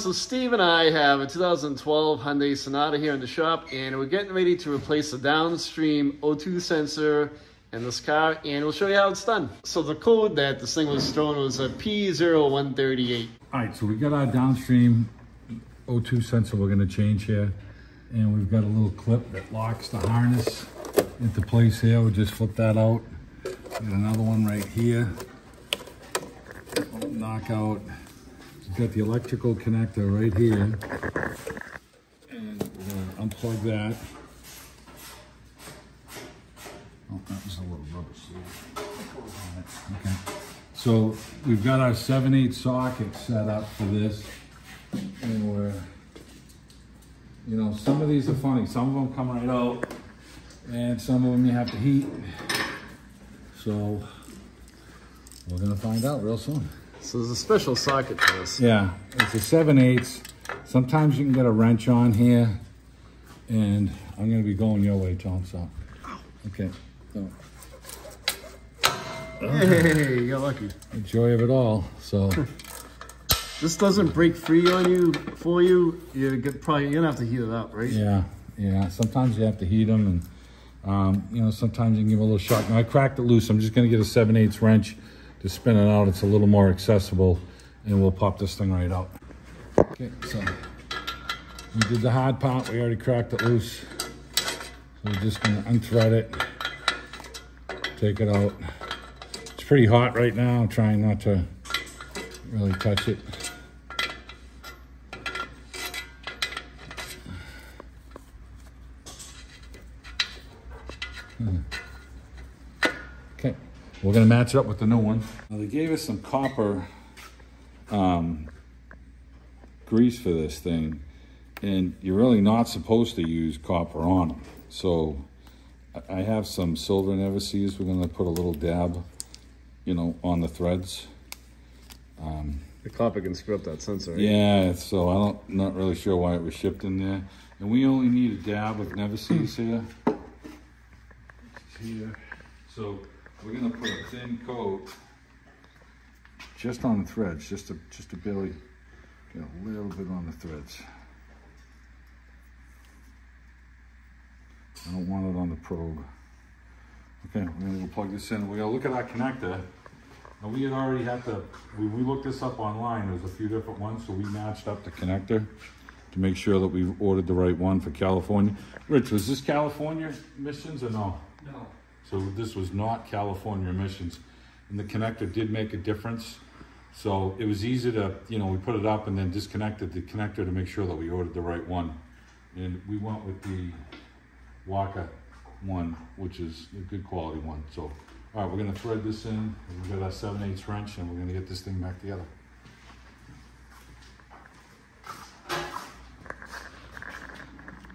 So Steve and I have a 2012 Hyundai Sonata here in the shop, and we're getting ready to replace the downstream O2 sensor in this car, and we'll show you how it's done. So the code that this thing was thrown was a P0138. All right, so we got our downstream O2 sensor we're gonna change here, and we've got a little clip that locks the harness into place here. We'll just flip that out. Got another one right here. Knock out. We've got the electrical connector right here, and we're gonna unplug that. Oh, that was a little rubber sleeve. Okay, so we've got our 7/8 socket set up for this, and we're, you know, some of these are funny. Some of them come right out, and some of them you have to heat. So we're gonna find out real soon. So there's a special socket for this. Yeah, it's a 7/8. Sometimes you can get a wrench on here, and I'm gonna be going your way, John, so. Okay. So. Hey, you got lucky. The joy of it all, so. This doesn't break free on you, for you. You're gonna have to heat it up, right? Yeah. Sometimes you have to heat them, and you know, sometimes you can give a little shock. Now I cracked it loose. I'm just gonna get a 7/8 wrench to spin it out. It's a little more accessible, and we'll pop this thing right out. Okay, so we did the hard part. We already cracked it loose. So we're just gonna unthread it, take it out. It's pretty hot right now. I'm trying not to really touch it. Okay, we're gonna match it up with the new one. Now they gave us some copper grease for this thing, and you're really not supposed to use copper on them. So I have some silver never sees. We're gonna put a little dab, you know, on the threads. The copper can screw up that sensor, right? Yeah, so not really sure why it was shipped in there. And we only need a dab of never sees here. So we're gonna put a thin coat just on the threads, just to barely get a little bit on the threads. I don't want it on the probe. Okay, we're gonna go plug this in. We're gonna look at our connector. Now we had already had to, we looked this up online. There's a few different ones, so we matched up the connector to make sure that we ordered the right one for California. Rich, was this California emissions or no? No. So this was not California emissions, and the connector did make a difference. So it was easy to, you know, we put it up and then disconnected the connector to make sure that we ordered the right one. And we went with the Waka one, which is a good quality one. So, all right, we're gonna thread this in. We've got our 7/8 wrench, and we're gonna get this thing back together.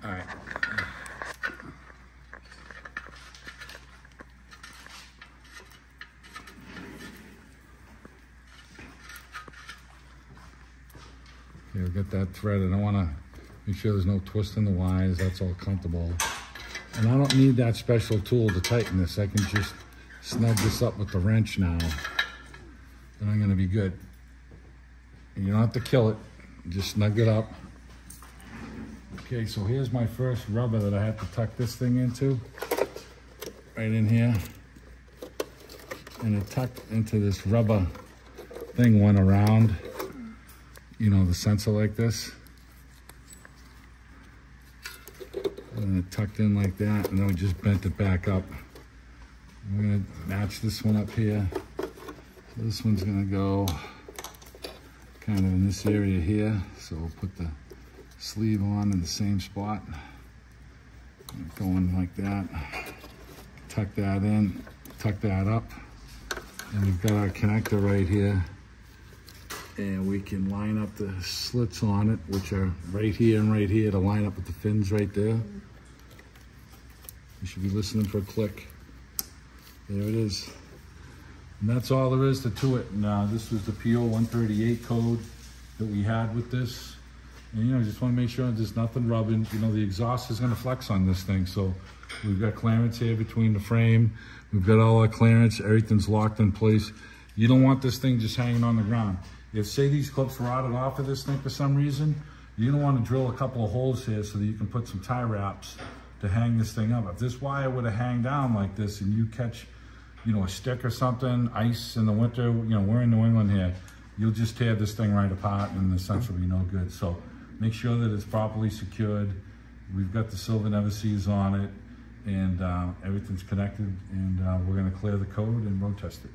All right. Okay, we'll get that threaded. I want to make sure there's no twist in the wires. That's all comfortable. And I don't need that special tool to tighten this. I can just snug this up with the wrench now. And I'm going to be good. And you don't have to kill it. Just snug it up. Okay, so here's my first rubber that I have to tuck this thing into. Right in here. And it tucked into this rubber thing went around, you know, the sensor like this. And it tucked in like that, and then we just bent it back up. We're gonna match this one up here. So this one's gonna go kind of in this area here. So we'll put the sleeve on in the same spot. Going like that. Tuck that in, tuck that up. And we've got our connector right here. And we can line up the slits on it, which are right here and right here to line up with the fins right there. You should be listening for a click. There it is. And that's all there is to it. And this was the P0138 code that we had with this. And, you know, just want to make sure there's nothing rubbing. You know, the exhaust is going to flex on this thing. So we've got clearance here between the frame. We've got all our clearance. Everything's locked in place. You don't want this thing just hanging on the ground. If say these clips rotted off of this thing for some reason, you're gonna wanna drill a couple of holes here so that you can put some tie wraps to hang this thing up. If this wire would have hang down like this and you catch, you know, a stick or something, ice in the winter, you know, we're in New England here, you'll just tear this thing right apart and the sensor will be no good. So make sure that it's properly secured. We've got the silver never sees on it, and everything's connected, and we're gonna clear the code and road test it.